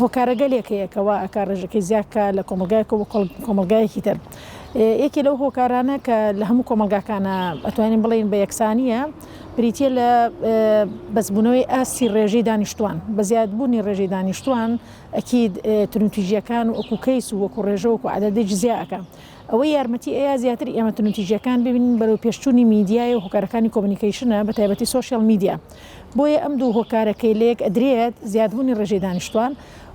هۆکارەگەلێکەیەکەوە ئەکا ڕێژەکەی زیاکە لە کۆمەلگایەکە کۆمەلگایەکی تر یەکی لەو هۆکارانە کە لە هەموو کۆمەلگاکانە ئەتوانین بڵێن بە یەکسانیە بریتە لە بەسبوونەوەی ئاستی ڕێژەی دانیشتوان بە زیادبوونی ڕێژەی دانیشتوان ئەکید تونوتیژیەکان و وەکو کەیس و وەکو ڕێژە وەکو عەدەدەی جزیاکە ئەوەی یارمەتی ئەیە زیاتر ئێمە تونوتیژیەکان ببینین بەرەو پێشچوونی میدیای و هۆکارەکانی کۆمونیکیشنە بە تایبەتی سۆشیال میدیا بۆیە ئەم دوو هۆکارەکەی لەیەک ئەدرێت زیادبوونی ڕێژەی دانیشتوان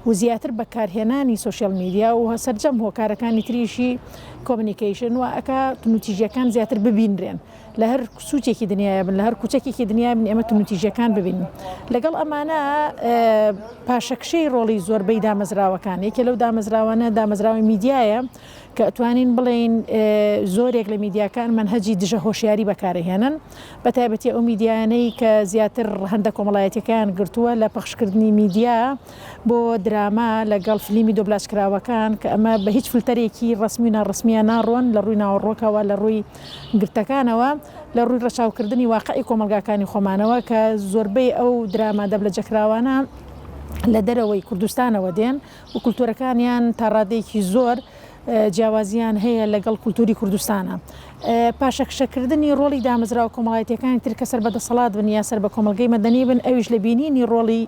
و زیاتر بەکارهێنانی سۆشیال میدیا و سەرجەم هۆکارەکانی تریشی کۆمونیکیشن و ئەکا تونوتیژیەکان زیاتر ببینرێن لە هەر سوچێکی دنیای بن لە هەر کوچێکی دنیای بن ئێمە تونوتیژیەکان ببین لەگەڵ ئەمانە پاشەکشەی ڕۆڵی زۆربەی دامەزراوەکان یەکێ لەو دامەزراوانە دامەزراوی میدیایە کە ئەتوانین بڵێن زۆرێک لە میدیاکان منهەجی دژە هۆشیاری بەکارهێنن بە تایبەتی ئەو میدیانەی کە زیاتر هەندە کۆمەڵایەتەکان گرتووە لە پەخشکردنی میدیا بۆ دراما لەگەڵ فلیمی دۆبلاژکراوەکان کە ئەمە بە هیچ فلتەرێکی ڕسمی و ناڕسمیە ناڕۆن لە ڕووی ناوەڕۆکەوە لە ڕووی گرتەکانەوە لە ڕووی ڕەچاوکردنی واقعی کۆمەلگاکانی خۆمانەوە کە زۆربەی ئەو دراما دەبلەجەکراوانە لە دەرەوەی کوردستانەوە دێن و کولتورەکانیان تا ڕادەیەکی زۆر جیاوازیان هەیە لەگەڵ کولتوری کوردستانە پاشەکشەکردنی ڕۆڵی دامەزراوە کۆمەڵایەتیەکانی تر کە سەر بەدەسەڵات بن یا سەر بە کۆمەلگەی مەدەنی بن ئەویش لە بینینی ڕۆڵی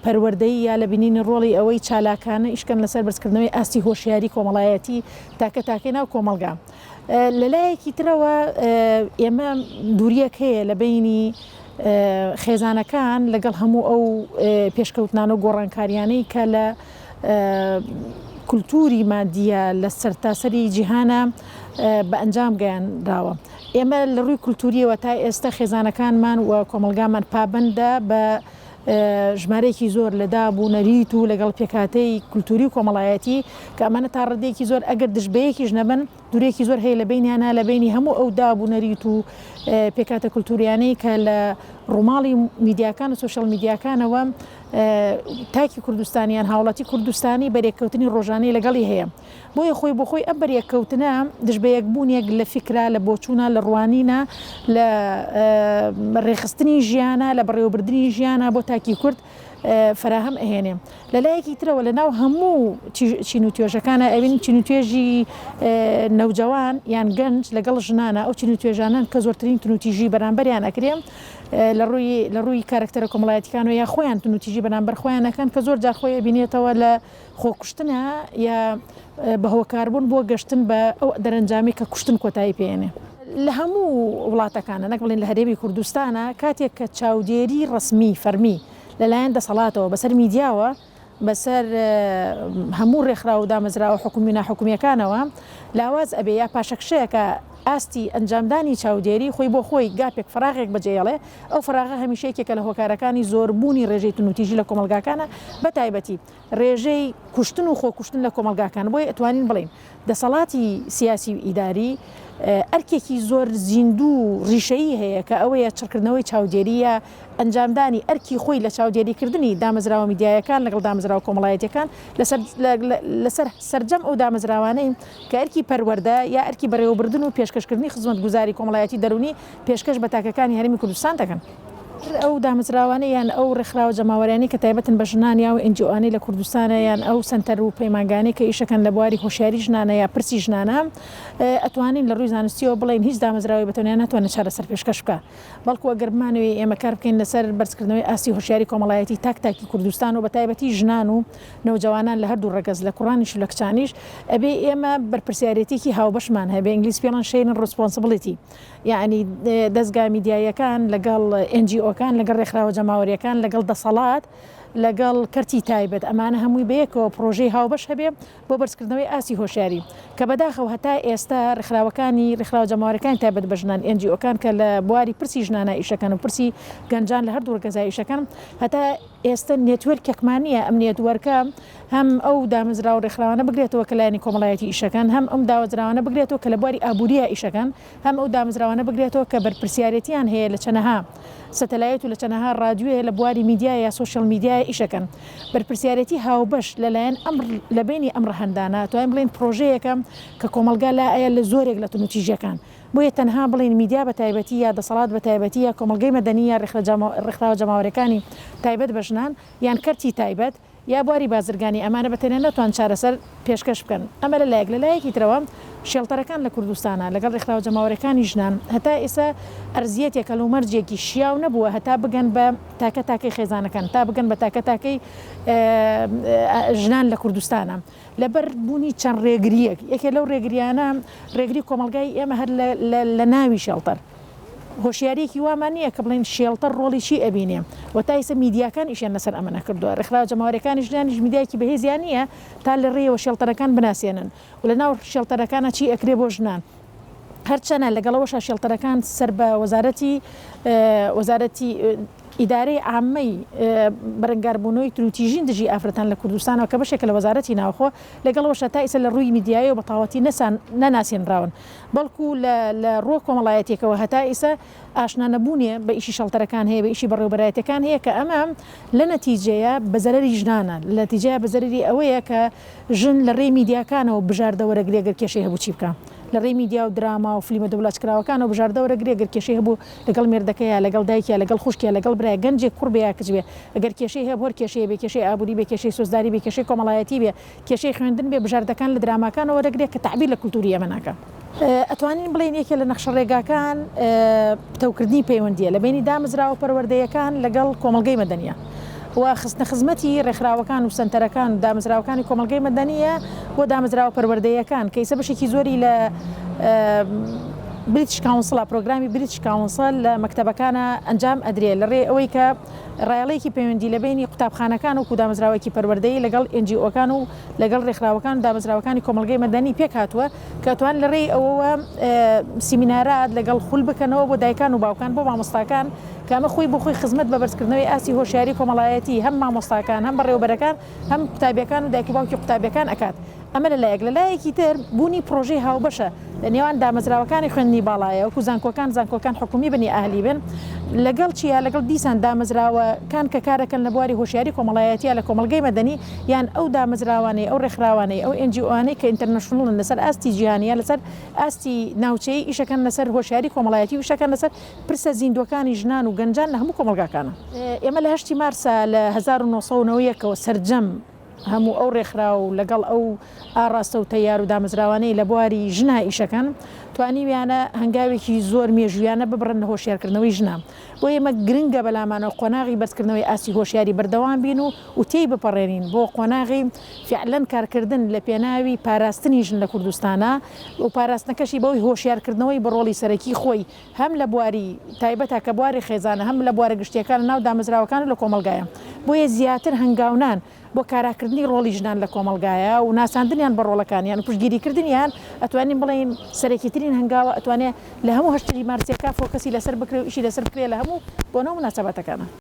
پەروەردەیی یا لە بینینی ڕۆڵی ئەوەی چالاکانە ئیشکەن لەسەر بەرزکردنەوەی ئاستی هۆشیاری کۆمەڵایەتی تاکە ناو کۆمەلگا لەلایەکی ترەوە ئێمە دووریەک هەیە لە بینی خێزانەکان لەگەڵ هەموو ئەو پێشکەوتنانە و گۆڕانکاریانەی کە لە کولتوری مادیە لە سەرتاسەری جیهانە بە ئەنجام گەیاندراوە ئێمە لە ڕووی کولتوریەوە تا ئێستا خێزانەکانمان و کۆمەلگامان پابندە بە ژمارەیەکی زۆر لە دابوونەریت و لەگەڵ پێکاتەی کولتوری و کۆمەڵایەتی کە ئەمانە تا ڕێدەیەکی زۆر ئەگەر دژبەیەکیش نەبن دوورێکی زۆر هەیە لە بینیانە لە بینی هەموو ئەو دابوونەریت و پێکاتە کولتوریانەی کە لە ڕووماڵی میدیاکان و سۆشیال میدیاکانەوە تاکی کوردستانیان هاوڵاتی کوردستانی بەرێککەوتنی ڕۆژانەی لەگەڵی هەیە بۆیە خۆی بۆ خۆی ئەم بەرێککەوتنە دژبەیەکبوونێک لە فکرا لە بۆچوونە لە ڕوانینە لە ڕێخستنی ژیانە لە بەڕێوەبردننی ژیانە بۆ تاکی کورد فراهم ئەهێنێ لەلایەکی ترەوە لە ناو هەموو چین و توێژەکانە ئەوین چین و توێژی نەوجەوان یان گەنج لەگەڵ ژنانە ئەو چین و توێژانان کە زۆرترین تونوتیژی بەرامبەریان ئەکرێن لە ڕووی کارکتەرە کۆمەڵایەتیەکان و یا خۆیان تونوتیژی بەرامبەر خۆیانەکەن کە زۆر جار خۆی بینێتەوە لە خۆکوشتنە یا بەهۆکاربوون بۆ گەشتن بە ئەو دەرەنجامی کە کوشتن کۆتایی پێێنێ لە هەموو وڵاتەکانە نەک بڵێن لە هەرێمی کوردستانە کاتێک کە چاودێری ڕسمی فەرمی لەلایەن دەسەڵاتەوە بەسەر میدیاوە بەسەر هەموو ڕێکخراو و دامەزراوە حکومی ناحکومیەکانەوە لاواز ئەبێ یا پاشەکشەیەکە ئاستی ئەنجامدانی چاودێری خۆی بۆ خۆی گاپێک فراغێک بەجێڵێ ئەو فراغە هەمیشەیەکێکە لە هۆکارەکانی زۆربوونی ڕێژەی تونوتیژی لە کۆمەلگاکانە بە تایبەتی ڕێژەی کوشتن و خۆکوشتن لە کۆمەلگاکان بۆی ئەتوانین بڵین دەسەڵاتی سیاسی و ئیداری ئەرکێکی زۆر زیندوو ڕیشەیی هەیە کە ئەوەیە چڕکردنەوەی چاودێریە ئەنجامدانی ئەرکی خۆی لە چاودێریکردنی دامەزراوە میدیایەکان لەگەڵ دامەزراوە کۆمەڵایەتیەکان لەسەر سەرجەم ئەو دامەزراوانەی کە ئەرکی پەروەردە یا ئەرکی بەڕێوەبردن و پێشکەشکردنی خزمەتگوزاری کۆمەڵایەتی دەرونی پێشکەش بە تاکەکانی هەرێمی کوردستان دەکەن ئەو دامەزراوانە یان ئەو ڕێکخراوە جەماوەرانی کە تایبەتن بە ژنان یا و ئەنجیۆانی لە کوردستانە یان ئەو سنتەر و پەیمانگانی کە ئیشەکەن لە بواری هۆشیاری ژنانە یا پرسی ژنانە ئەتوانین لە ڕووی زانستیەوە بڵین هیچ دامەزراوی بەتەنیا ناتوانێت چارەسەر پێشکەش بکە بەڵکو ئەگەرمانوی ئێمە کار بکەین لەسەر بەرزکردنەوەی ئاستی هۆشیاری کۆمەڵایەتی تاکی کوردستان و بە تایبەتی ژنان و نەوجەوانان لە هەردوو ڕەگەز لە کوڕانیش و لە کچانیش ئەبێ ئێمە بەرپرسیارەتێکی هاوبەشمان هەبێ ئینگلیز پێڵەن شەیرن ڕسپۆنسبڵیتی یعنی دەستگا میدیایەکان لەگەڵ NGOکان لەگەڵ ڕێکخراوە جەماوەریەکان لەگەڵ دەسەڵات لەگەڵ کەرتی تایبەت ئەمانە هەمووی بەیەکەوە پرۆژەی هاوبەش هەبێ بۆ بەرزکردنەوەی ئاستی هۆشیاری کە بەداخەوە هەتا ئێستا ڕێکخراوە جەماوەریەکانی تایبەت بە ژنان NGOکان کە لە بواری پرسی ژنانە ئیشەکەن و پرسی گەنجان لە هەردوو ڕگەزای ئیشەکەن هەتا ئێستا نێتوەرکێکمانە ئەم نێتوەرکە هەم ئەو دامەزرا و ڕێکخراوانە بگرێتەوە کە لایەنی کۆمەڵایەتی ئیشەکان هەم ئەم داوەزراوانە بگرێتەوە کە لە بواری ئابووریە ئیشەکان هەم ئەو دامەزراوانە بگرێتەوە کە بەرپرسیارەتیان هەیە لە چەنەها سەتەلایەت و لە چەنەها ڕادیۆیە لە بواری میدیای یا سۆشیال میدیای ئیشەکەن بەرپرسیارەتی هاوبەش لەلایەن لە بینی ئەم ڕەهەندانە توانین بڵین پرۆژەیەکە کە کۆمەلگا لا ئەیە لە زۆرێک لە تونوتیژیەکان بۆیە تەنها بڵین میدیا بە تایبەتی یا دەسەڵات بە تایبەتی یا کۆمەلگەی مەدەنی یا ڕێکخراوە جەماوەریەکانی تایبەت بە ژنان یان کەرتی تایبەت یا بواری بازرگانی ئەمانە بەتەنێ نەتوان چارەسەر پێشکەش بکەن ئەمە لەلایەک لەلایەکی ترەوە شێڵتەرەکان لە کوردستانە لەگەڵ ڕێکخراوە جەماوەریەکانی ژنان هەتا ئێستا ئەرزیەتێکە لەو مەرجێکی شیاو نەبووە هەتا بگەن بە تاکە تاکەی خێزانەکان تا بگەن بە تاکە تاکەی ژنان لە کوردستانە لەبەر بوونی چەند ڕێگریەک یەکێ لەو ڕێگریانە ڕێگری کۆمەلگای ئێمە هەر لە ناوی شێڵتەر هۆشیارێکی وامان نییە کە بڵین شێڵتەر ڕۆڵیشی ئەبینێ و تا ئێستا میدیاکان ئیشیان لەسەر ئەمە نەکردووە ڕێکخراوە جەماوەریەکانی ژنانیش میدیایکی بەهێزیان نییە تا لە ڕێەوە شێڵتەرەکان بناسیێنن و لە ناو شێڵتەرەکانە چی ئەکرێ بۆ ژنان هەرچەنە لەگەڵەوەشە شێڵتەرەکان سەر بە وەزارەتی ئیدارەی عامەی بەرەنگاربوونەوەی تروتیژین دژی ئافرەتان لە کوردستانەوە کە بەشێکە لە وەزارەتی ناوخۆ لەگەڵەوەشە تا ئێستا لە ڕووی میدیایە و بە تاواتی نەناسیێنراون بەڵکو لە ڕۆ کۆمەڵایەتێکەوە هەتا ئێستا ئاشنا نەبوونێ بە ئیشی شەڵتەرەکان هەیە بە ئیشی بەڕێوەبەرایەتەکان هەیە کە ئەمە لە نەتیجەیە بە زەرەری ژنانە لە نەتیجەیە بە زەرەری ئەوەیە کە ژن لە ڕێی میدیاکانەوە بژاردەوەرەگرێ گەر کێشەی هەبوو چی بکە لە ڕێی میدیا و دراما و فلیمە دەوڵاتکراوەکانەوە بژاردەوەرەگرێ گەر کێشەی هەبوو لەگەڵ مێردەکەیە لەگەڵ دایکە لەگەڵ خوشکە لەگەڵ برای گەنجێک کوڕ بێ یا کچ بێ ئەگەر کێشەی هەبوو کێشەیە بێ کێشەی ئابووری بێ کێشەی سۆزداری بێ کێشەی کۆمەڵایەتی بێ کێشەی خوێندن بێ بژاردەکان لە دراماکانەوە وەرەگرێت کە تعبیر لە کولتوری ئەمە ناکە ئەتوانین بڵێن یەکێ لە نەخشە ڕێگاکان تەوکردنی پەیوەندیە لە بینی دامەزراوە پەروەردەیەکان لەگەڵ کۆمەلگەی مەدەنیە و خستنە خزمەتی ڕێکخراوەکان و سنتەرەکان و دامەزراوەکانی کۆمەلگەی مەدەنیە بۆ دامەزراوە پەروەردەیەکان کە ئێستا بەشێکی زۆری لە بریتیش کاونسڵ پرۆگرامی بریتیش کاونسڵ لە مەکتەبەکانە ئەنجام ئەدرێ لە ڕێ ئەوەی کە ڕایەڵەیەکی پەیوەندی لە بینی قوتابخانەکان و دامەزراوەکی پەروەردەیی لەگەڵ NGOکان و لەگەڵ ڕێکخراوەکان و دامەزراوەکانی کۆمەلگەی مەدەنی پێک هاتووە کە توان لە ڕێ ئەوەوە سیمینارات لەگەڵ خول بکەنەوە بۆ دایکان و باوکان بۆ مامۆستاکان کامە خۆی بۆ خۆی خزمەت بە بەرزکردنەوەی ئاسی هۆشیاری کۆمەڵایەتی هەم مامۆستاکان هەم بەڕێوەبەرەکان هەم قوتابیەکان و دایک و باوکی قوتابیەکان ئەکات ئەمە لەلایەکی تر بوونی پرۆژەی هاوبەشە لە نێوان دامەزراوەکانی خوێندنی باڵایە وەکو زانکۆکان حکومی بنی ئاهلی بن لەگەڵ چیە لەگەڵ دیسان دامەزراوەکان کە کارەکەن لە بواری هۆشیاری کۆمەڵایەتیە لە کۆمەلگەی مەدەنی یان ئەو دامەزراوانەی ئەو ڕێکخراوانەی ئەو NGOانەی کە ئینتەرنەشنڵن لەسەر ئاستی جیهانیە لەسەر ئاستی ناوچەی ئیشەکەن لەسەر هۆشیاری کۆمەڵایەتی و شەکەن لەسەر پرسە زیندوەکانی ژنان و گەنجان لە هەموو کۆمەلگاکانە ئێمە لە 8 مارسە لە 1990ەوە سەرجەم هەموو ئەو ڕێکخرا و لەگەڵ ئەو ئاڕاستە و تەیار و دامەزراوانەی لە بواری ژنا ئیشەکەن توانیویانە هەنگاوێکی زۆر مێژویانە ببڕن لە هۆشیارکردنەوەی ژنا بۆ ئێمە گرنگە بەلامانەوە قۆناغی بەرزکردنەوەی ئاسی هۆشیاری بەردەوام بین و تێی بپەڕێنین بۆ قۆناغی فعلەن کارکردن لە پێناوی پاراستنی ژن لە کوردستانە و پاراستنەکەشی بەوەی هۆشیارکردنەوەی بەڕۆڵی سەرەکی خۆی هەم لە بواری تایبەتە کە بواری خێزانە هەم لە بوارە گشتیەکان ناو دامەزراوەکان لە کۆمەلگایە بۆیە زیاتر هەنگاونان بۆ کاراکردنی ڕۆڵی ژنان لە کۆمەلگایە و ناساندنیان بە ڕۆڵەکانیان و پشتگیریکردنیان ئەتوانین بڵین سەرەکیترین هەنگاوە ئەتوانێت لە هەموو 8 مارسیەکە فۆکەسی لەسەر بکرێت و ئیشی لەسەر بکرێت لە هەموو بۆ نەو مناسەبەتەکانە.